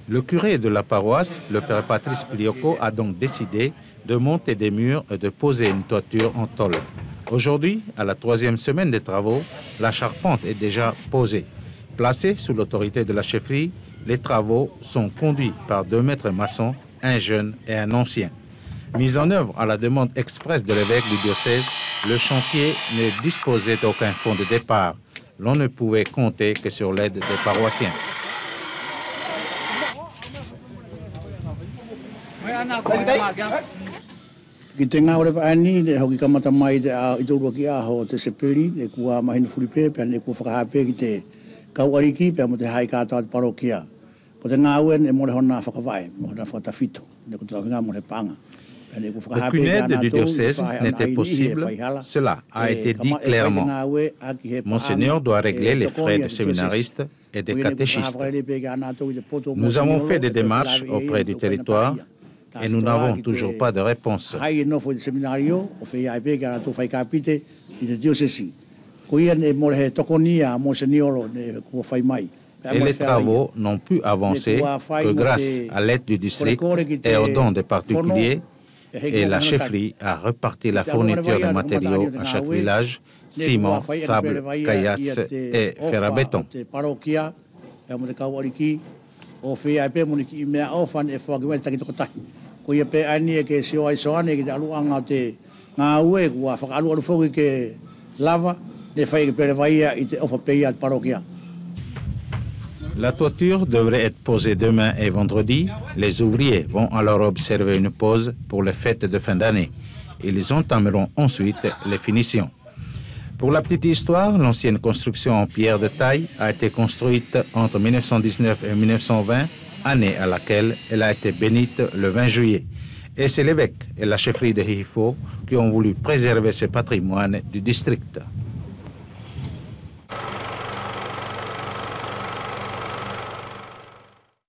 Le curé de la paroisse, le père Patrice Plioko, a donc décidé de monter des murs et de poser une toiture en tôle. Aujourd'hui, à la 3e semaine des travaux, la charpente est déjà posée. Placée sous l'autorité de la chefferie, les travaux sont conduits par 2 maîtres maçons, un jeune et un ancien. Mis en œuvre à la demande expresse de l'évêque du diocèse, le chantier ne disposait d'aucun fonds de départ. L'on ne pouvait compter que sur l'aide des paroissiens. Ki te ngā ore paani, ne hoki kamata mai te a itorua ki aho te sepeli, ne kua mahina furipe, pia ne kua whakahape ki te kauariki, pia mo te hai kātau te parokia. Ko te ngā ue, ne more hona whakawai, mo hona whakatawhito, ne ko te launga mo te panga. Aucune aide du diocèse n'était possible, cela a été dit clairement. Monseigneur doit régler les frais de séminaristes et des catéchistes. Nous avons fait des démarches auprès du territoire et nous n'avons toujours pas de réponse. Et les travaux n'ont pu avancer que grâce à l'aide du district et aux dons des particuliers. Et la chefferie a reparti la fourniture de matériaux à chaque village, ciment, sable, caillasse et fer à béton. La toiture devrait être posée demain et vendredi. Les ouvriers vont alors observer une pause pour les fêtes de fin d'année. Ils entameront ensuite les finitions. Pour la petite histoire, l'ancienne construction en pierre de taille a été construite entre 1919 et 1920, année à laquelle elle a été bénite le 20 juillet. Et c'est l'évêque et la chefferie de Hifo qui ont voulu préserver ce patrimoine du district.